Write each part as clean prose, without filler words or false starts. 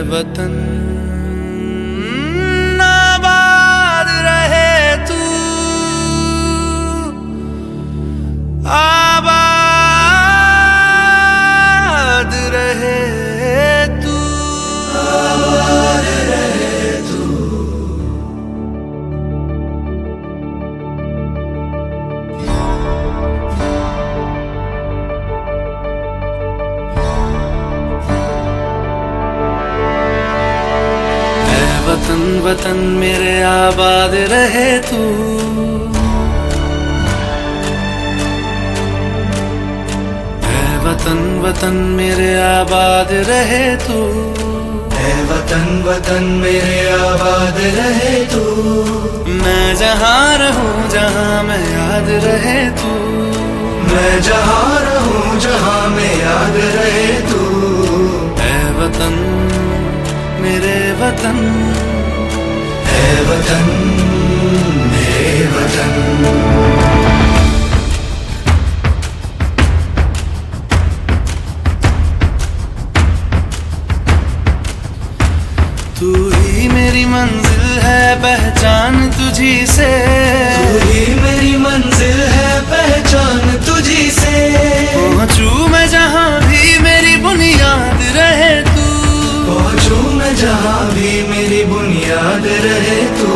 वतन आबाद रहे तू, आबाद रहे तू, आबाद रहे तू। वतन वतन मेरे आबाद रहे तू, ऐ वतन वतन मेरे आबाद रहे तू, ऐ वतन वतन मेरे आबाद रहे तू। मैं जहाँ रहूं जहाँ मैं याद रहे तू, मैं जहाँ रहूं जहाँ मैं याद रहे तू। ऐ वतन मेरे वतन, ऐ वतन मेरे वतन। तू ही मेरी मंजिल है पहचान तुझी से, तू ही मेरी मंजिल है पहचान तुझी से। पहुँचू मैं जहाँ भी मेरी बुनियाद रहे तू, पहुँचू मैं जहाँ भी मेरी बुनियाद रहे तू।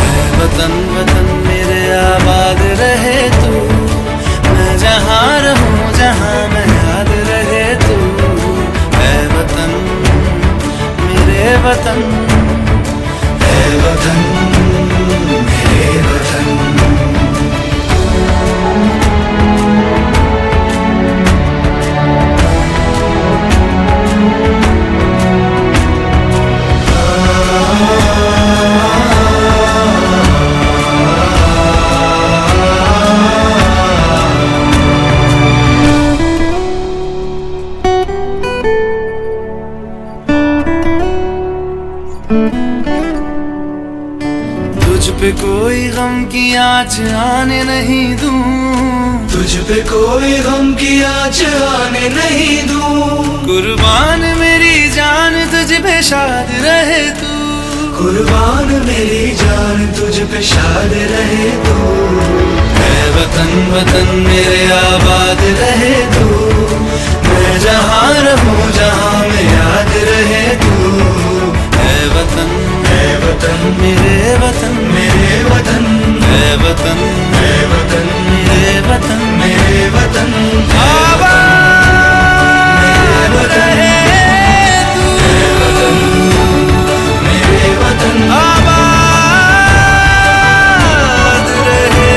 ऐ वतन वतन मेरे आबाद रहे तू, मैं जहाँ रहूं जहाँ मैं याद रहे तू। ऐ वतन मेरे वतन, ऐ वतन मेरे वतन। तुझ पे कोई गम की आँच आने नहीं दूं, तुझ पे कोई गम की आँच आने नहीं दूं। कुर्बान मेरी जान तुझ पे शाद रहे तू, कुर्बान मेरी जान तुझ पे शाद रहे तू। ऐ वतन वतन मेरे आबाद रहे तू, मैं जहाँ रहूं जहाँ मैं याद रहे तू। ऐ वतन मेरे वतन, मेरे वतन, ऐ वतन ऐ वतन मेरे वतन, मेरे वतन। आबाद रहे तू, मेरे वतन, आबाद रहे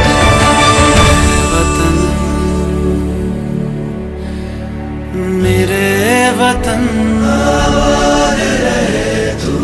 तू। वतन मेरे वतन, आबाद रहे तू।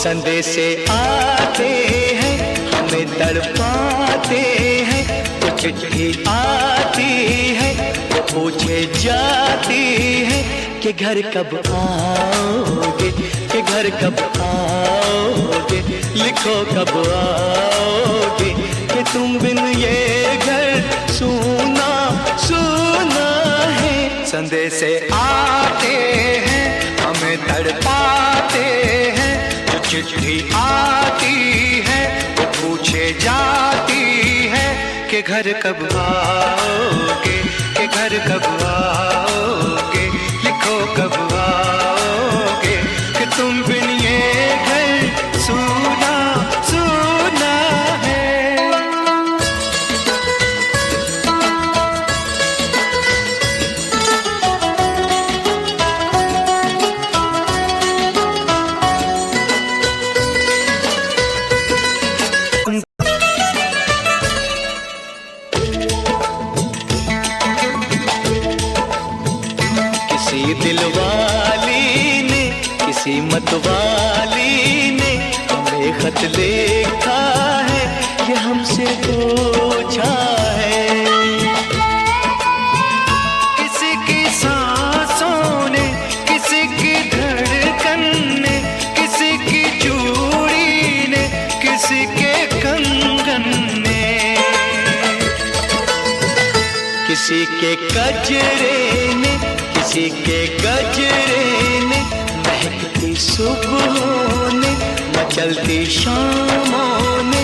संदेशे आते हैं हमें तड़पाते हैं, तो चिट्ठी आती है वो पूछे जाती है कि घर कब आओगे, कि घर कब आओगे, लिखो कब आओगे, कि तुम बिन ये घर सूना सूना है। संदेशे आते हैं हमें तड़पाते हैं, चिट्ठी आती है वो पूछे जाती है कि घर कब आओगे, कि घर कब आओगे, लिखो मतवाली ने हमें खत लिखा है, ये हमसे पूछा है। किसी की सांसों ने, किसी की धड़कन ने, किसी की चूड़ी ने, किसी के कंगन ने, किसी के गजरे ने, किसी के गजरे ने, महकती सुबहों ने, मचलती शामों ने,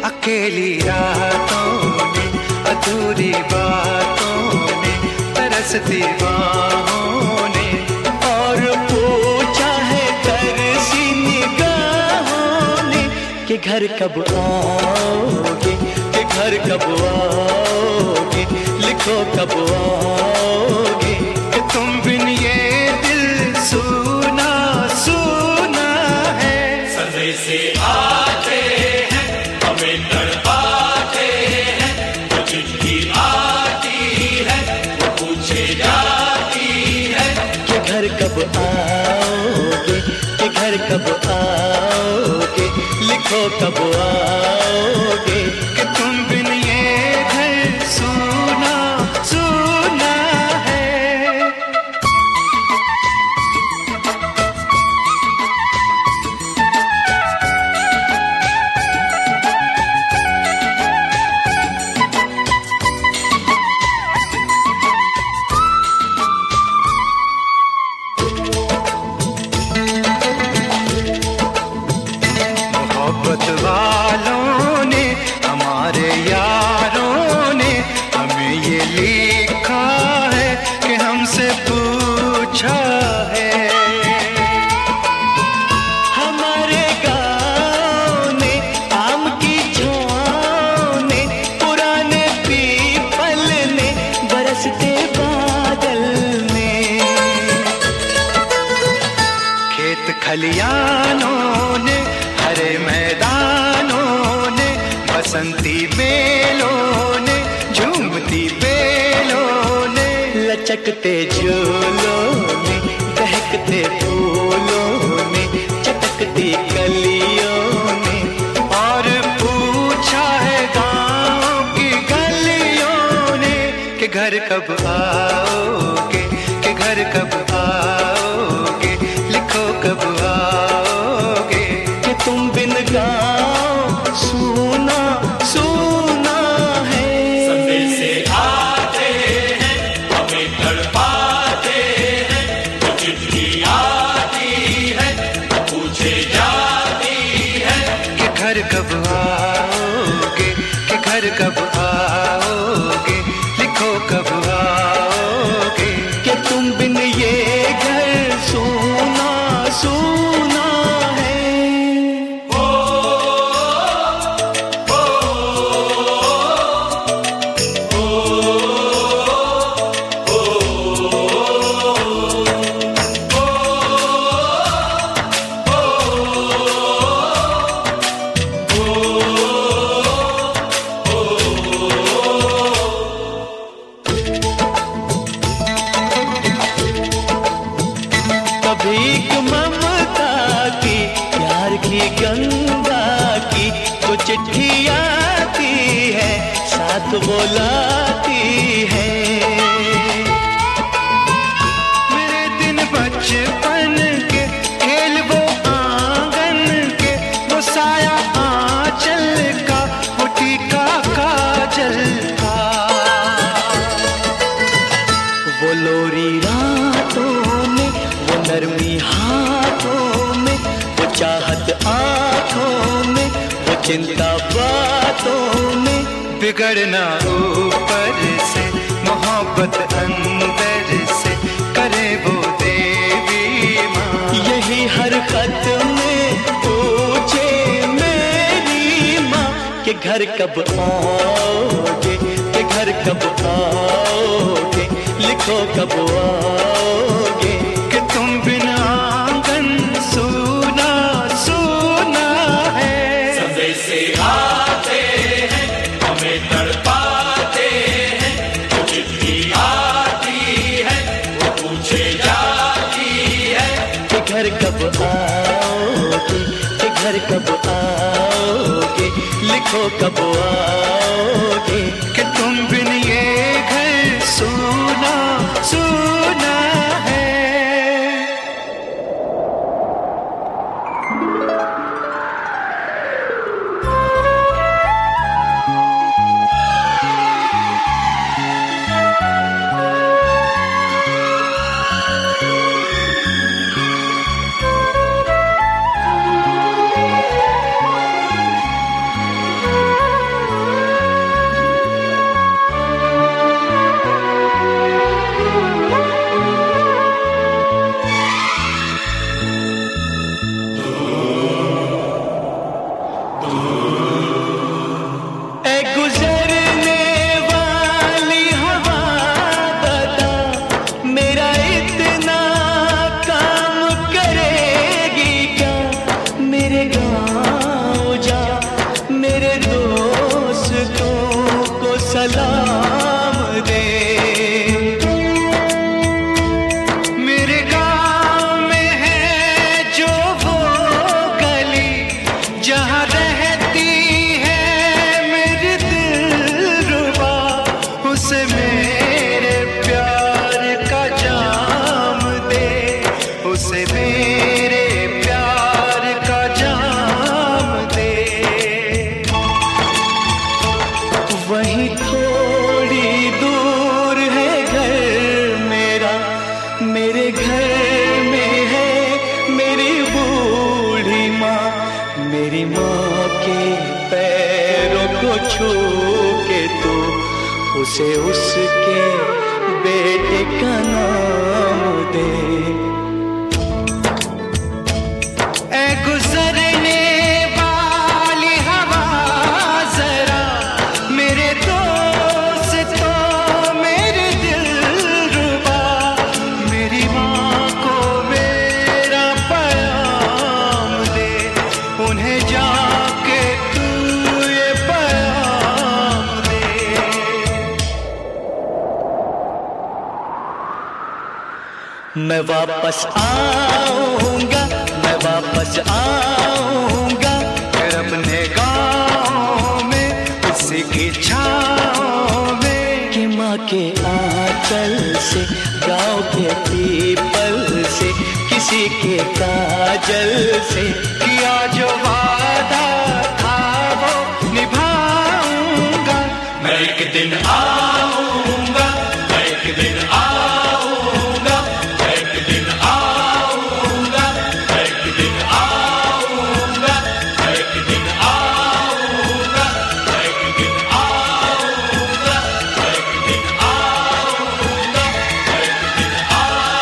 अकेली रातों ने, अधूरी बातों ने, तरसती बाहों ने, और पूछा है तरसी निगाहों ने कि घर कब आओगे, कि घर कब आओगे, लिखो कब आओगे, कि तुम बिन ये दिल सुना सुना है। सदे से आते हैं हमें तड़पाते हैं, वो चिट्ठी आती है वो पूछे जाती है कि घर कब आओगे, कि घर कब आओगे, लिखो कब आओगे, कि तुम बिन ये घर सुना सुना है। मोहब्बत वालों ने, हमारे यारों ने हमें ये लिखा है कि हमसे पूछा है। हमारे गाँव ने, आम की छाँव ने, पुराने पीपल ने, बरसते बादल ने, खेत खलियानों ने, हरे मैदानों ने, बसंती बेलों ने, झूमती बेलों ने, लचकते झूलों ने, बहकते फूलों ने, चटकती कलियों ने, और पूछा है गाँव की गलियों ने कि घर कब आओगे, कि घर कब आओगे, लिखो कब आओगे, कि तुम बिन गाँव सूना सूना है। सदे से आते हैं हमें तड़पाते हैं, वो चिट्ठी आती है वो पूछे जाती है कि घर कब आओगे, कि घर कब आओगे, लिखो कब आओगे, कि तुम बिन ये घर सूना सूना है। भीख ममता की, प्यार की गंगा की, तो चिट्ठी आती है, साथ बुलाती है। मेरे दिन बचपन के, खेल वो आंगन के, वो साया आंचल का, वो टीका काजल का, वो लोरी रातों में, वो नरमी हाथों में, वो चाहत आँखों में, वो चिंता बातों में, बिगड़ना ऊपर से, मोहब्बत अंदर से, करे वो देवी माँ। यही हर खत में पूछे मेरी माँ कि घर कब आओगे, कि घर कब आओगे, लिखो कब आओगे, कि तुम बिना आंगन सुना सुना है। सदे से आते हैं हमें तड़पाते हैं, वो चिट्ठी आती है वो पूछे जाती है कि घर कब आओगे। हो कब आओगे कि तुम बिन ये घर सूना सूना है। सलाम दे मेरे गाँव में है जो वो गली जहाँ रहती है मेरी दिलरुबा, उसे मेरे प्यार का जाम दे, उसे मेरे प्यार का जाम दे। वहीं थोड़ी दूर है घर मेरा, मेरे घर में है मेरी बूढ़ी माँ, मेरी माँ के पैरों को छू के तू उसे उसके बेटे का नाम दे। ऐ गुजरने वाली हवा जरा मेरे दोस्तों मेरे दिलरुबा, मेरी माँ को मेरा पैगाम दे, उन्हें जाके तू ये पैगाम दे। मैं वापस आऊंगा, मैं वापस आऊंगा फिर अपने गाँव में उसी की छाँव में, कि माँ के आंचल से गाँव के पीपल से किसी के काजल से किया जो वादा था वो निभाऊंगा। मैं एक दिन आऊंगा, मैं एक दिन आऊंगा, मैं एक दिन आऊंगा, मैं एक दिन आऊंगा, मैं एक दिन आऊंगा, मैं एक दिन आऊंगा, मैं एक दिन आऊंगा, मैं एक दिन आऊंगा।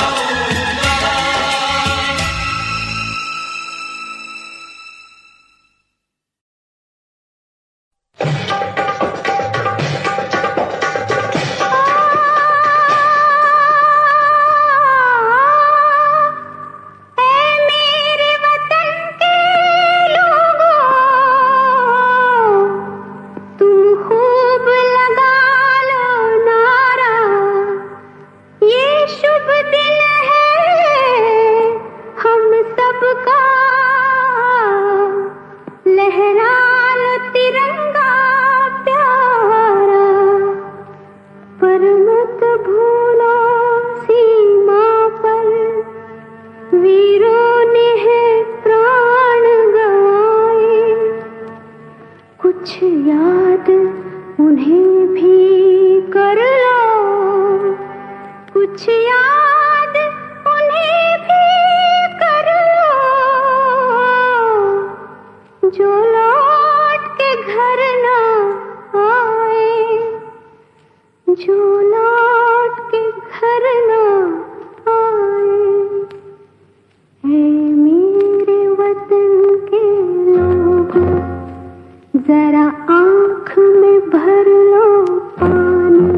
जरा आँख में भर लो पानी,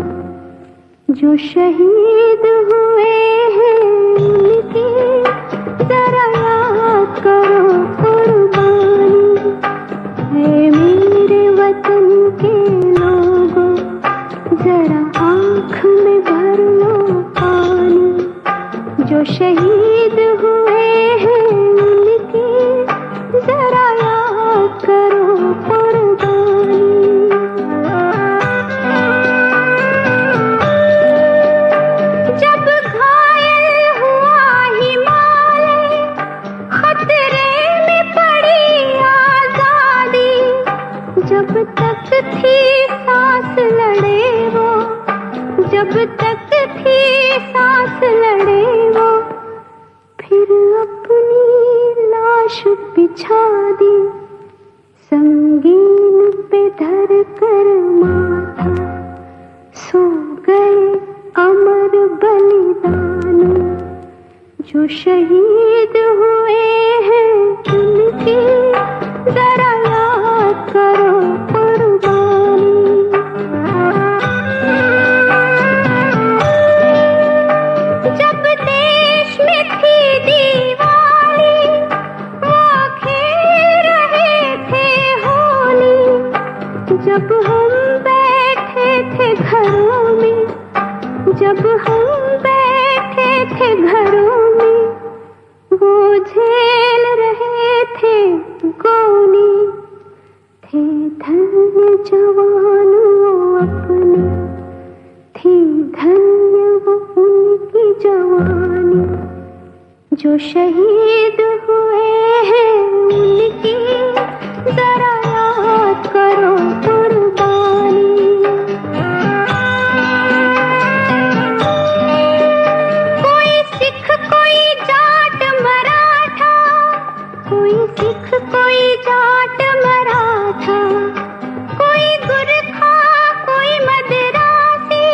जो शहीद हुए हैं उनकी जरा याद करो कुर्बानी। है मेरे वतन के लोगों, जरा आँख में भर लो पानी, जो शहीद हुए हैं उनकी जरा याद करो कुर्बानी। तक थी सांस लड़े वो, फिर अपनी लाश बिछा दी, संगीन पे धर कर माथा, सो गए अमर बलिदानी, जो शहीद हुए हैं उनकी जरा याद करो कुर्बानी। जब देश में थी दिवाली, वो खेल रहे थे होली, जब हम बैठे थे घरों में, जब हम बैठे थे घरों में, वो झेल रहे थे गोली, थे धन्य जवान वो अपने, थी धन्य वो उनकी जवानी, जो शहीद हुए हैं उनकी जरा याद करो कुर्बानी। कोई सिख कोई जाट मराठा, कोई सिख कोई जाट मराठा, कोई गुरखा कोई मदरासी,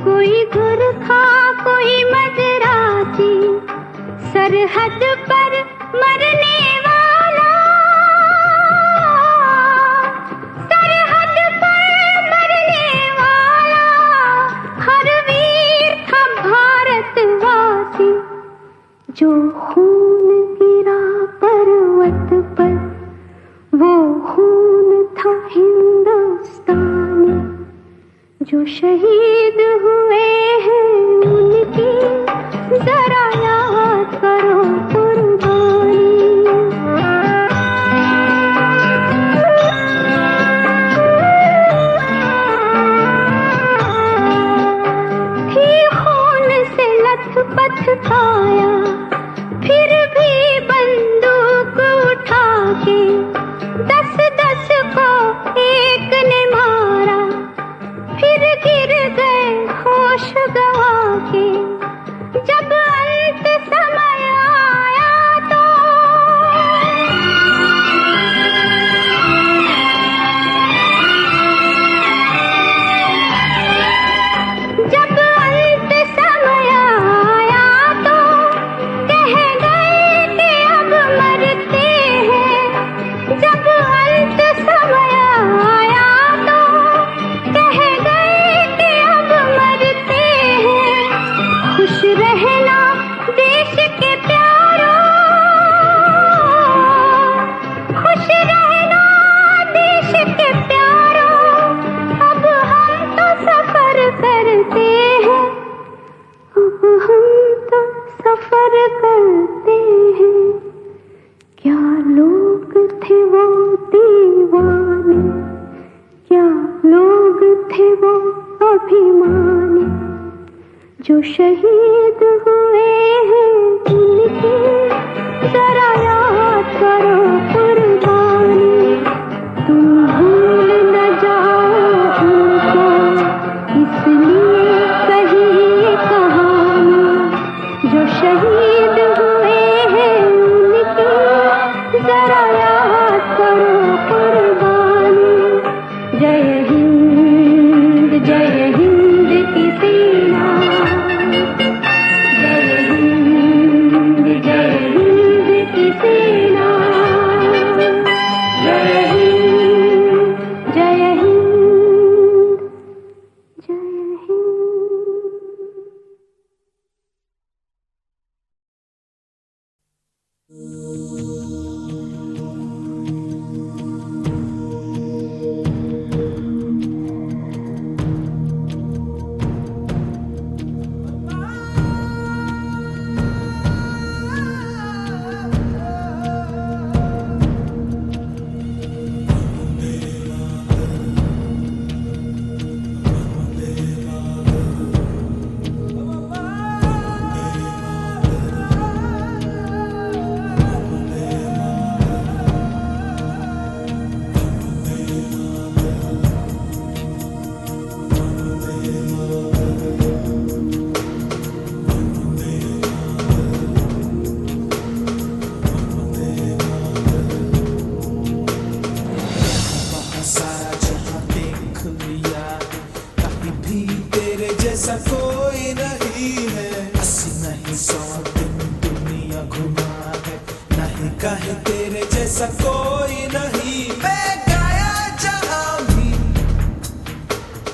कोई गुरखा कोई मदरासी, सरहद पर मरने वाला, सरहद पर मरने वाला, हर वीर था भारतवासी, जो खून गिरा पर्वत पर, वो खून था हिंदुस्तानी, जो शहीद हुए हैं उनकी जरा याद करो कुर्बानी। थी खून से लथपथ काया, फिर भी बंदूक उठा के 10-10 को एक ने मारा, फिर गिर गए होश गवा के, जब अंत समय आया तो जब अंत समय आया तो कह गए कि अब मरते हैं, जब अंत समय आया तो कह गए कि अब मरते हैं, खुश रहना देश के प्यारों, खुश रहना देश के प्यारों, अब हम तो सफर करते हैं, अब हम तो सफर करते हैं, क्या लोग थे वो दीवाने, क्या लोग थे वो अभिमानी, जो शहीद हुए हैं उनकी जरा याद करो कुर्बानी। तुम भूल न जाओ उनको, इसलिए कही ये कहानी, जो शहीद हुए हैं उनकी जरा याद करो कुर्बानी। जय हिंद की सेना, जय हिंद जय कोई नहीं है, 80 नहीं 100 दिन दुनिया घुमा है, नहीं कहीं तेरे जैसा कोई नहीं। मैं गाया जहां भी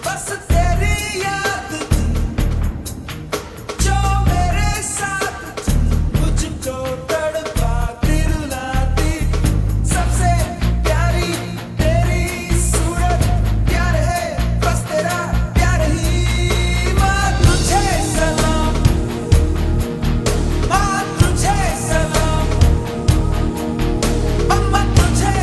बस तेरी याद थी, जो मेरे साथ थी, मुझको तड़पाती रुलाती, सबसे प्यारी तेरी सूरत, प्यार है बस तेरा प्यार ही। माँ तुझे सलाम, माँ तुझे सलाम, अम्मा तुझे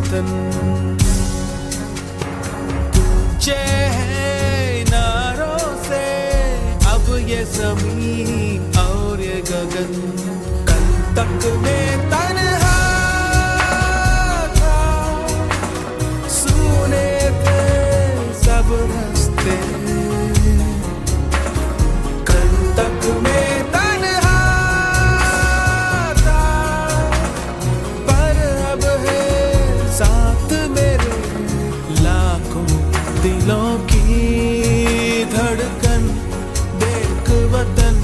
वतन ऊंचे हैं नारों से अब ये ज़मीन और ये गगन कल तक में तन्हा था सुने थे सब रास्ते कल तक में तन्हा था पर अब है साथ मेरे लाखों दिलों की धड़कन देख वतन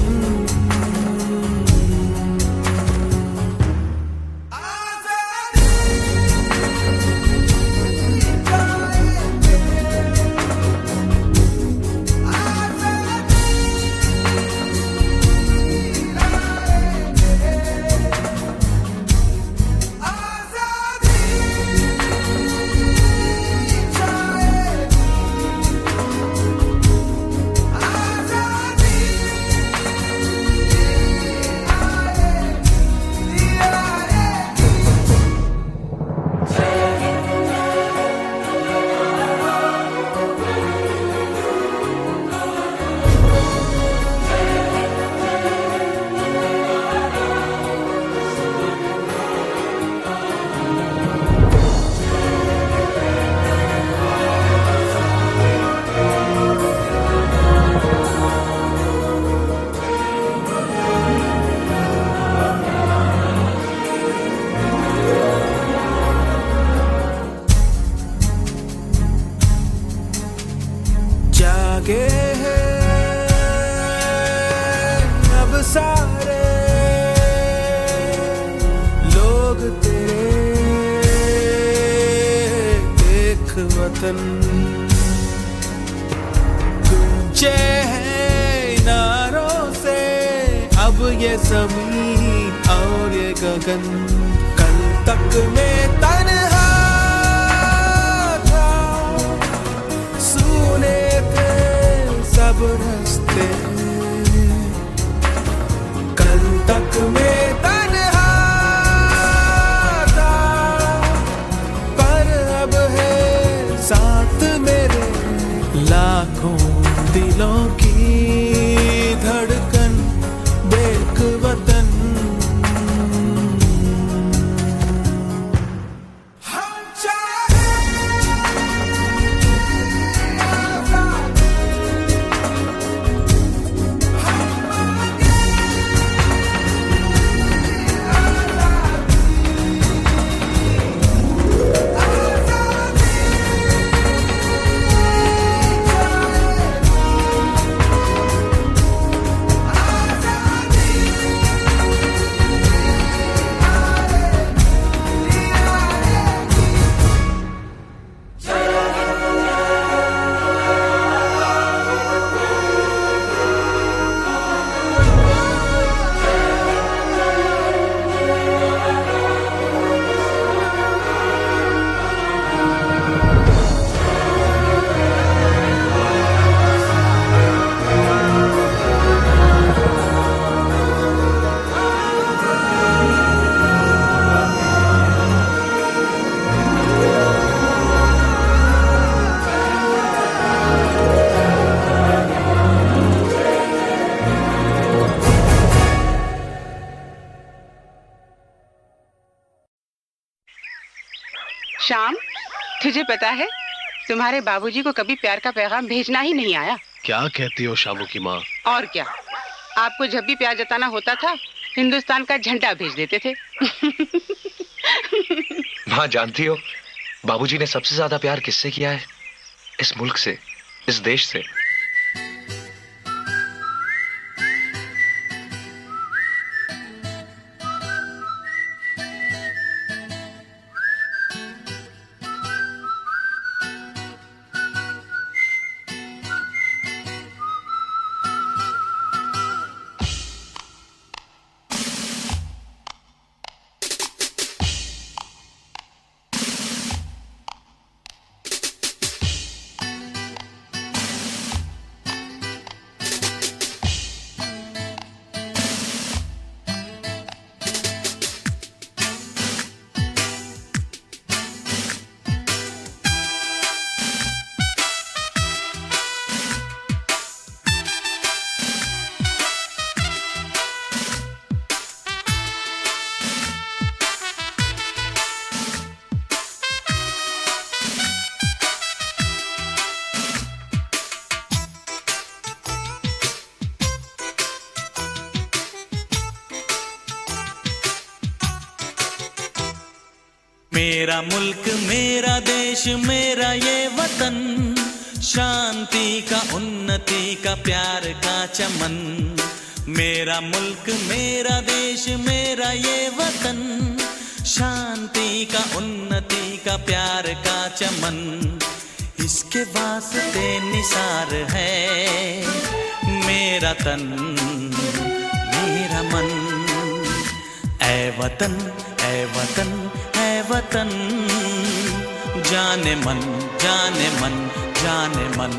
जागे हैं अब सारे लोग तेरे देख वतन गूंजे हैं नारों से अब ये ज़मीन और ये गगन कल तक में तन्हा था सुने थे सब रास्ते कल तक में तन्हा था पर अब है साथ मेरे लाखों दिलों की धड़कन देख वतन श्याम, तुझे पता है तुम्हारे बाबूजी को कभी प्यार का पैगाम भेजना ही नहीं आया। क्या कहती हो शामू की माँ? और क्या, आपको जब भी प्यार जताना होता था हिंदुस्तान का झंडा भेज देते थे। माँ जानती हो बाबूजी ने सबसे ज्यादा प्यार किससे किया है? इस मुल्क से, इस देश से। मेरा मुल्क मेरा देश मेरा ये वतन, शांति का उन्नति का प्यार का चमन। मेरा मुल्क मेरा देश मेरा ये वतन, शांति का उन्नति का प्यार का चमन। इसके वास्ते निसार है मेरा तन मेरा मन। ऐ वतन ऐ वतन ऐ वतन, जाने मन जाने मन जाने मन।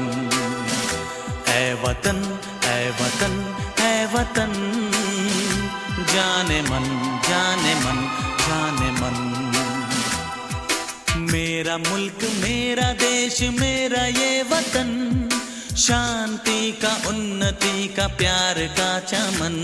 ऐ वतन ऐ वतन ऐ वतन, जाने मन जाने मन जाने मन। मेरा मुल्क मेरा देश मेरा ये वतन, शांति का उन्नति का प्यार का चमन।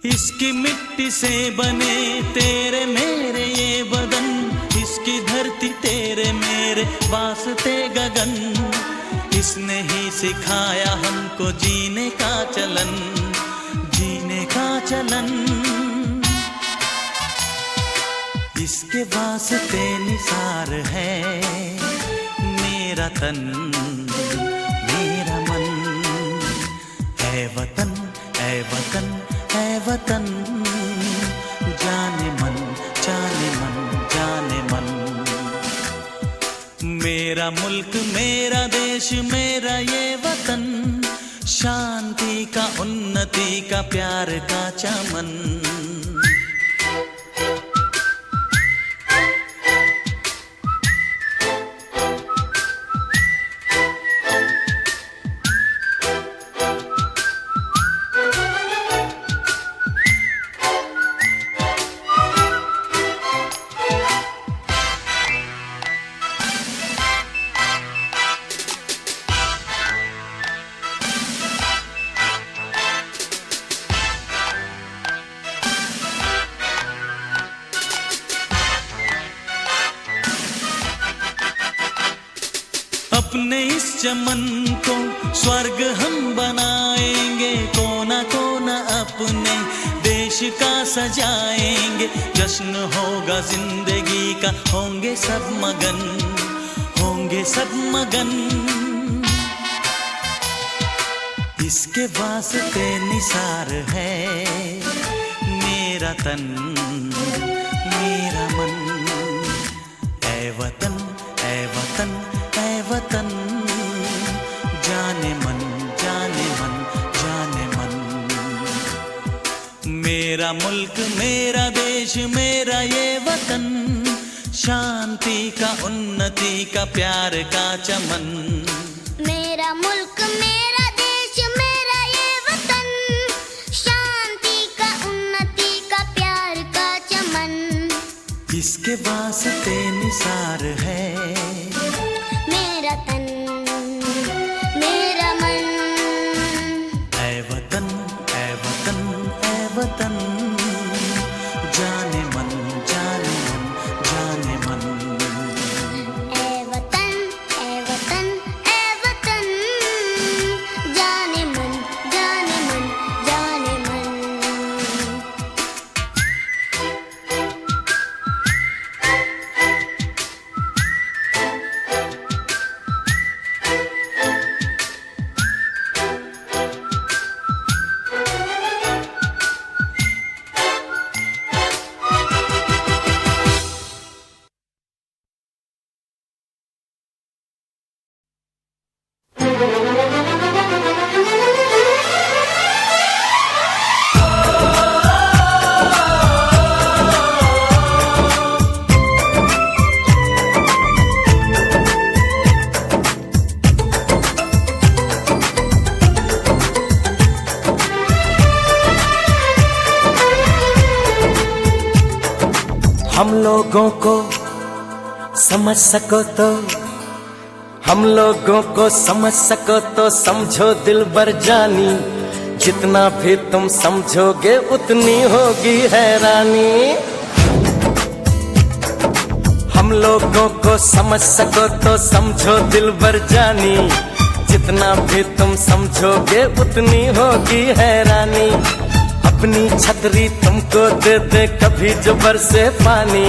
इसकी मिट्टी से बने तेरे मेरे ये बदन, इसकी धरती तेरे मेरे वास्ते गगन। इसने ही सिखाया हमको जीने का चलन, जीने का चलन। इसके वास्ते निसार है मेरा तन मेरा मन। ऐ वतन ऐ वतन ऐ वतन, जाने मन जाने मन जाने मन। मेरा मुल्क मेरा देश मेरा ये वतन, शांति का उन्नति का प्यार का चमन। अपने इस चमन को स्वर्ग हम बनाएंगे, कोना कोना अपने देश का सजाएंगे। जश्न होगा जिंदगी का, होंगे सब मगन होंगे सब मगन। इसके वास्ते निसार है मेरा तन मेरा मन। ऐ वतन ऐ वतन ऐ वतन, जाने मन जाने मन जाने मन। मेरा मुल्क मेरा देश मेरा ये वतन, शांति का उन्नति का प्यार का चमन। मेरा मुल्क मेरा देश मेरा ये वतन, शांति का उन्नति का प्यार का चमन। इसके वास्ते निसार है मेरा तन मेरा मन। ऐ वतन ऐ वतन ऐ वतन, जाने मन जाने मन जाने मन। ऐ वतन ऐ वतन ऐ वतन, हम लोगों को समझ सको तो, हम लोगों को समझ सको तो समझो दिलबर जानी, जितना भी तुम समझोगे उतनी होगी हैरानी। हम लोगों को समझ सको तो समझो दिलबर जानी, जितना भी तुम समझोगे उतनी होगी हैरानी। अपनी छतरी तुमको दे दे कभी जो बरसे पानी,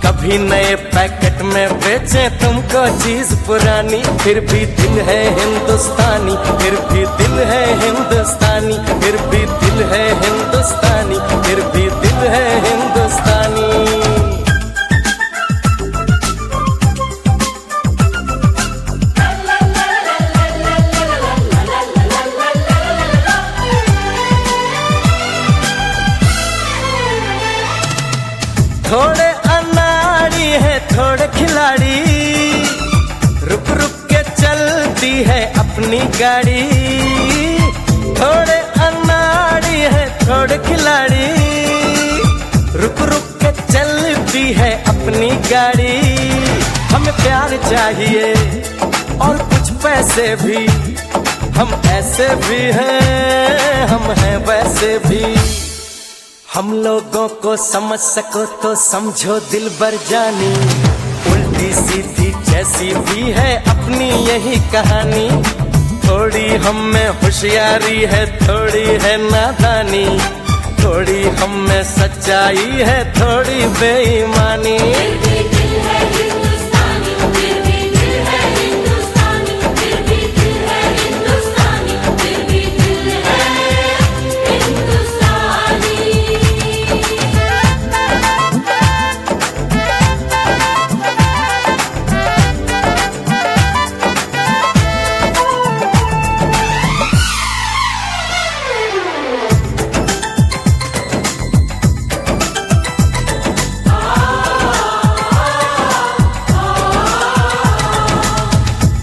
कभी नए पैकेट में बेचे तुमको चीज पुरानी। फिर भी दिल है हिंदुस्तानी, फिर भी दिल है हिंदुस्तानी, फिर भी दिल है हिंदुस्तानी, फिर भी दिल है हिंदुस्तानी। थोड़े अनाड़ी है थोड़े खिलाड़ी, रुक रुक के चलती है अपनी गाड़ी। थोड़े अनाड़ी है थोड़े खिलाड़ी, रुक रुक के चलती है अपनी गाड़ी। हमें प्यार चाहिए और कुछ पैसे भी, हम ऐसे भी हैं हम हैं वैसे भी। हम लोगों को समझ सको तो समझो दिलबर जानी, उल्टी सीधी जैसी भी है अपनी यही कहानी। थोड़ी हम में होशियारी है थोड़ी है नादानी, थोड़ी हम में सच्चाई है थोड़ी बेईमानी।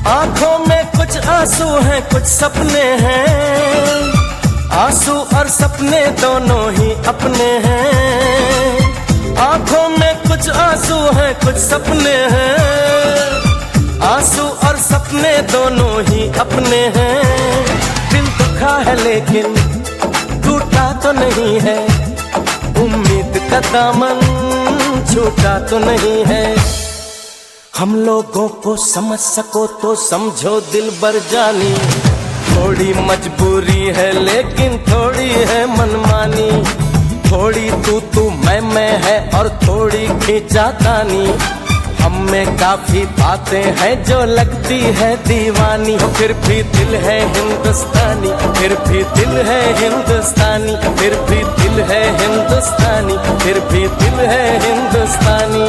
आंखों में कुछ आंसू हैं कुछ सपने हैं, आंसू और सपने दोनों ही अपने हैं। आंखों में कुछ आंसू हैं कुछ सपने हैं, आंसू और सपने दोनों ही अपने हैं। दिल दुखा है लेकिन टूटा तो नहीं है, उम्मीद का दामन छूटा तो नहीं है। हम लोगों को समझ सको तो समझो दिलबर जानी, थोड़ी मजबूरी है लेकिन थोड़ी है मनमानी। थोड़ी तू मैं है और थोड़ी खींचातानी, हम में काफी बातें हैं जो लगती है दीवानी। फिर भी दिल है हिंदुस्तानी, फिर भी दिल है हिंदुस्तानी, फिर भी दिल है हिंदुस्तानी, फिर भी दिल है हिंदुस्तानी।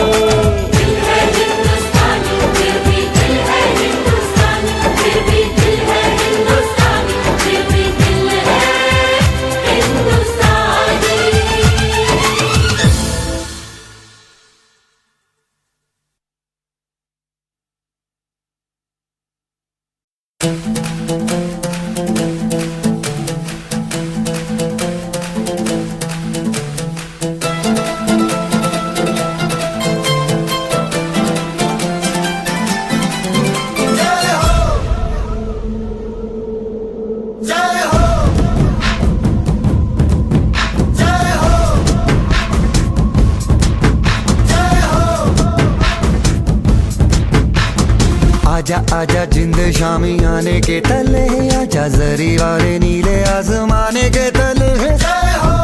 आजा आजा जिंद शामी आने के तले, आजा जरी वाले नीले आसमाने के तले। जय हो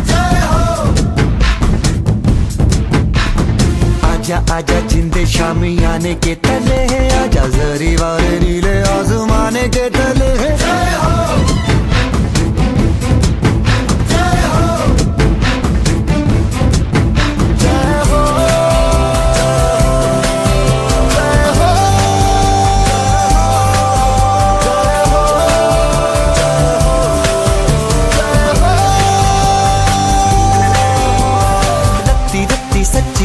जय हो, आजा आजा जिंद शामी आने के तले, आजा जरी वाले नीले आसमाने के तले। जय हो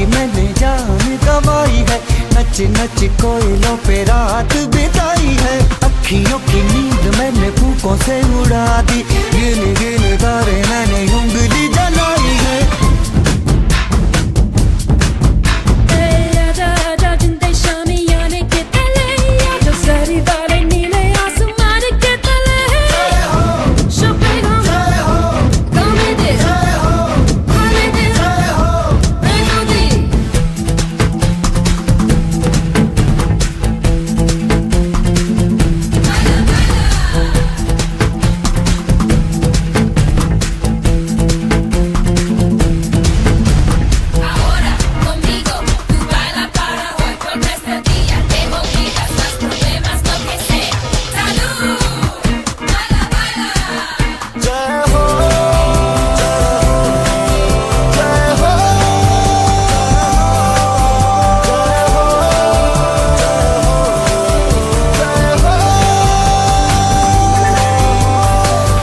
मैंने जान गवाई है, नच नच कोयलों पे रात बिताई है। अखियों की नींद मैंने फूकों से उड़ा दी, गिन गिन तारे मैंने उंगली जलाई है। आजा आजा जिंदे शामी आने के तले, आजा सरी वाले नीले आसमान के तले। शोपेगा गाने दे, खाने दे, रहने दे। Ahora conmigo, tú baila para hoy por nuestro día. Te olvidas los problemas, lo que sea. Salud, baila, baila. जय हो जय हो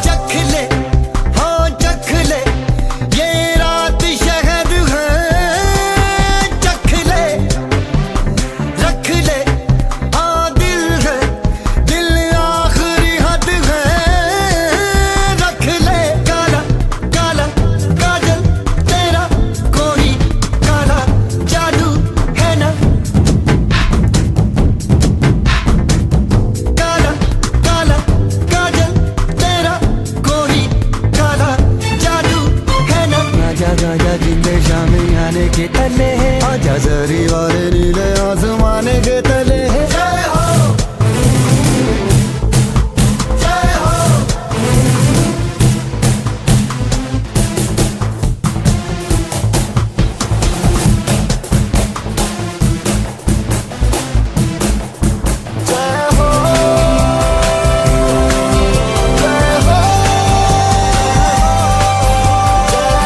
चख ले, हाँ चख ले, ये रात शहद है। चख ले, रख ले, हाँ दिल है, दिल आखिरी हद है। रख ले काला काला काजल तेरा, कोई काला जादू है ना। काला काला काजल तेरा, कोई काला जादू है ना। आजा आजा जिंदे शामी आने के तले है, आजा जरी वाले नीले आसमाने के तले है। जय हो जय हो जय हो जय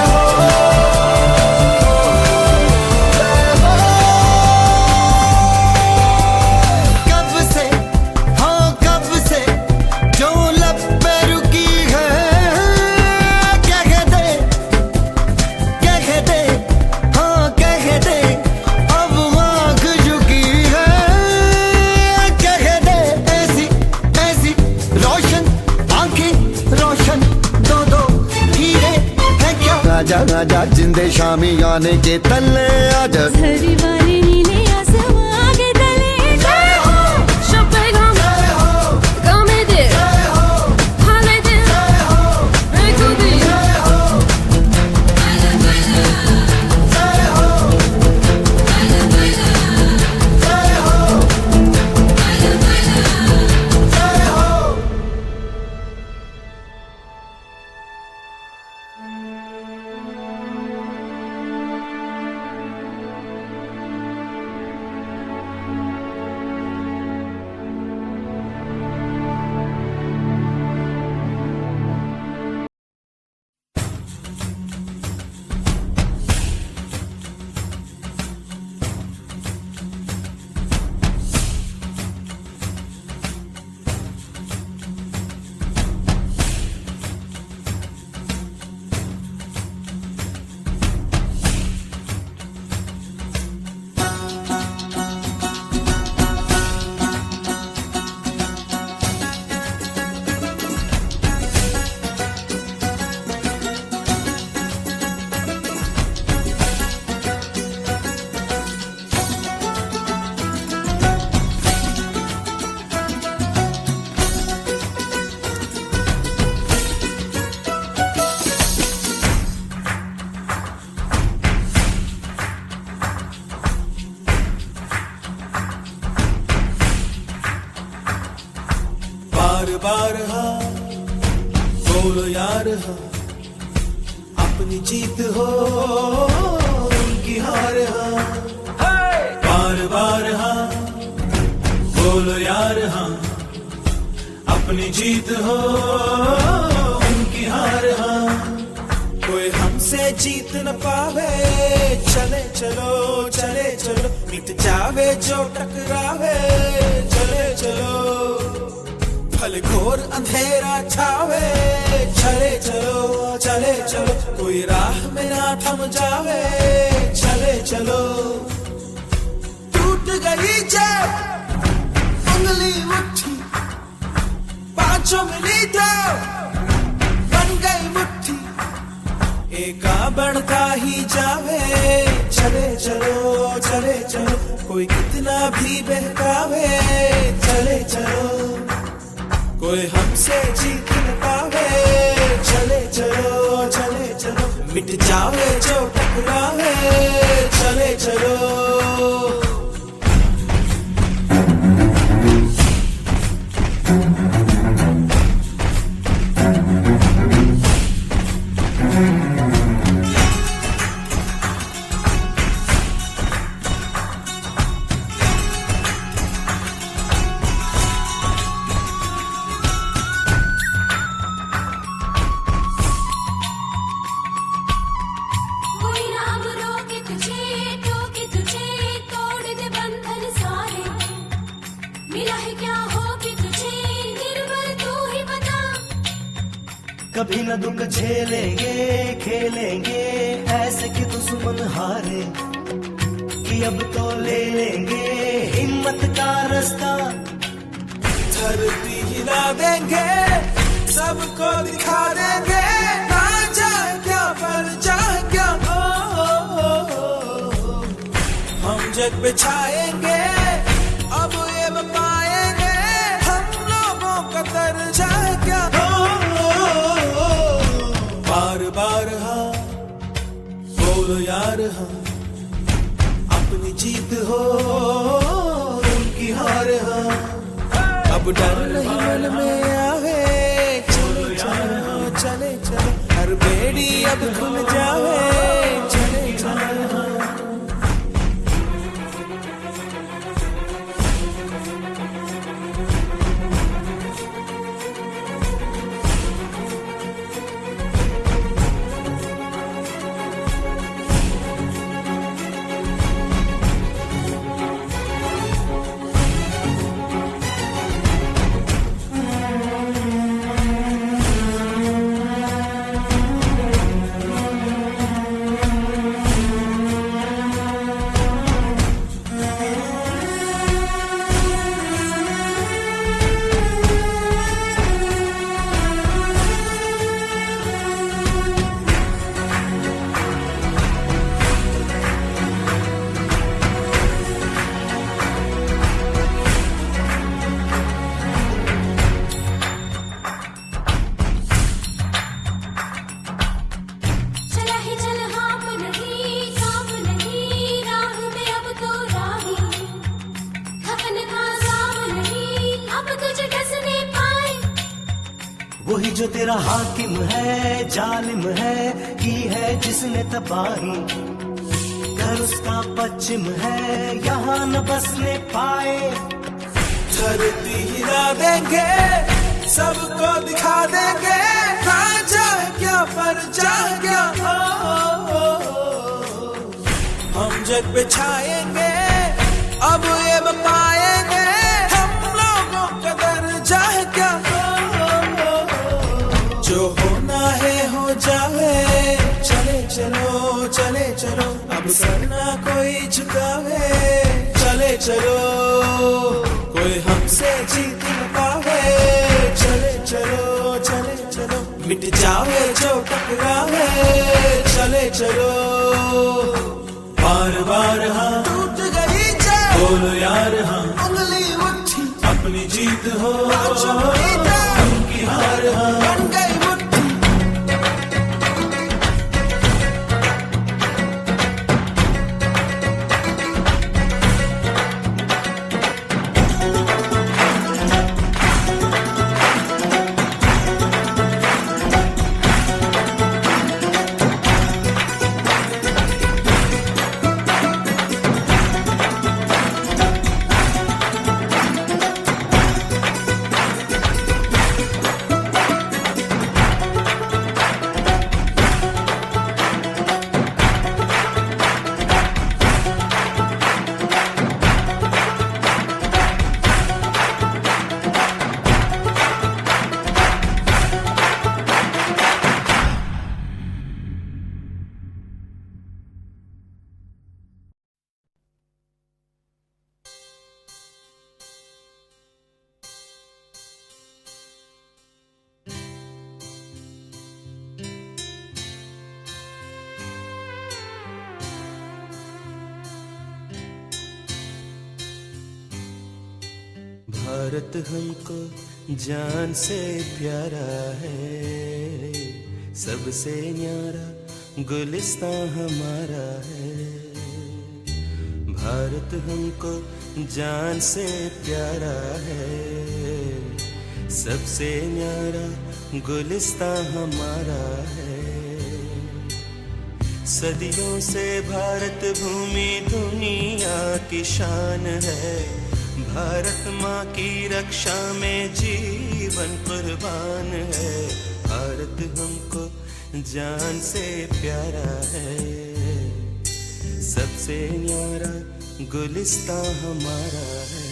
हो कब से, हाँ कब से जो लब पे रुकी है। कह दे, हाँ कह दे, अब आँख झुकी है। कह दे ऐसी ऐसी रोशन आंखें, रोशन दो दो हीरे है क्या। आजा आजा जिंदे शामी आने के तले, आजा सरी वाले नीले आसमान के तले। शोपेगा गाने दे, खाने दे, रहने दे। बार हाँ बोलो यार हाँ, अपनी जीत हो उनकी हार हाँ। बार बार हाँ बोलो यार हाँ, अपनी जीत हो उनकी हार हाँ। कोई हमसे जीत न पावे, चले चलो चले चलो, मिट जावे जो टकरावे, चले चलो। भले घोर अंधेरा छावे, चले चलो चले चलो, कोई राह में ना थम जावे, चले चलो। टूट गई जब उंगली मुट्ठी, आंचों मिली तो बन गई मुट्ठी, एका बढ़ता ही जावे। चले चलो चले चलो, कोई कितना भी बहकावे। चले चलो, कोई हमसे जीत न पावे। चले चलो चले चलो, मिट जावे जो टकरावे। चले चलो, कोई ना अब रोके तुझे, टोके तुझे, तोड़ दे बंधन सारे। मिला है क्या हो कि तुझे, निर्बल तू ही बता। कभी न दुख झेलेंगे, खेलेंगे ऐसे कि दुश्मन हारे, कि अब तो ले लेंगे हिम्मत का रास्ता। धरती हिला देंगे, सबको दिखा देंगे। ना चाहे क्या पर चाहे क्या हम जग पे छाएंगे। अब ये पाएंगे हम लोगों का दर्जा है क्या। बार बार हाँ बोलो यार, हाँ अपनी जीत हो उनकी हार। हाँ अब डर नहीं मन में आवे। चले चलो चले चलो, हर बेड़ी अब खुल जावे। चले चलो, चला ही चल हाँप नहीं, काँप नहीं, राह में अब तो राही। थकन का साम नहीं, अब तुझे डसने पाए। वही जो तेरा हाकिम है, जालिम है, की है जिसने तबाही। घर उसका पश्चिम है, यहाँ न बसने पाए। धरती हिला देंगे, सबको दिखा देंगे। ना चाहे क्या पर चाहे क्या हम जग पे छाएंगे। अब ये पाएंगे हम लोगों का दर्जा है क्या। जो होना है हो जाए। चले चलो चले चलो, अब सर ना कोई झुकावे। चले चलो, कोई हमसे जीत न पावे। चले चलो चले चलो, मिट जावे जो टकरावे। चले चलो, बार बार हाँ टूट गई चाहे, बोलो यार हाँ उंगली उठी, अपनी जीत हो उनकी हार। हाँ बन गई मुट्ठी, भारत हमको जान से प्यारा है, सबसे न्यारा गुलिस्तां हमारा है। भारत हमको जान से प्यारा है, सबसे न्यारा गुलिस्तां हमारा है। सदियों से भारत भूमि दुनिया की शान है, भारत माँ की रक्षा में जीवन कुर्बान है। भारत हमको जान से प्यारा है, सबसे न्यारा गुलिस्तां हमारा है।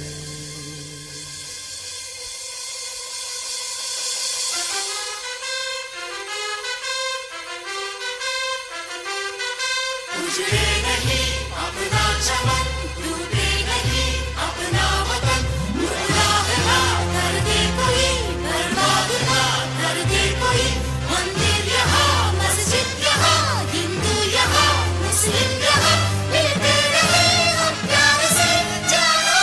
उजड़े नहीं अपना चमन, डूबे नहीं अपना वतन, गुमराह ना कर दे कोई, बर्बाद ना कर दे कोई। मंदिर यहाँ, मस्जिद यहाँ, हिंदू यहाँ, मुस्लिम यहाँ, मिलते रहे हम प्यार से जानो।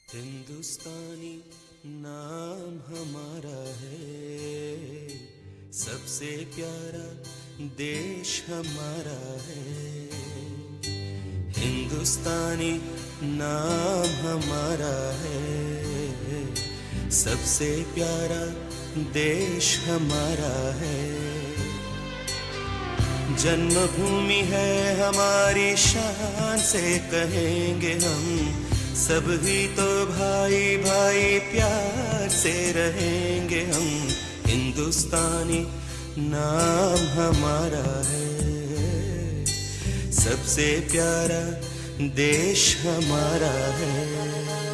हिंदुस्तानी नाम हमारा है, सबसे प्यारा देश हमारा है। हिंदुस्तानी नाम हमारा है, सबसे प्यारा देश हमारा है। जन्मभूमि है हमारी शान से कहेंगे हम, सब ही तो भाई भाई प्यार से रहेंगे हम। हिंदुस्तानी नाम हमारा है, सबसे प्यारा देश हमारा है।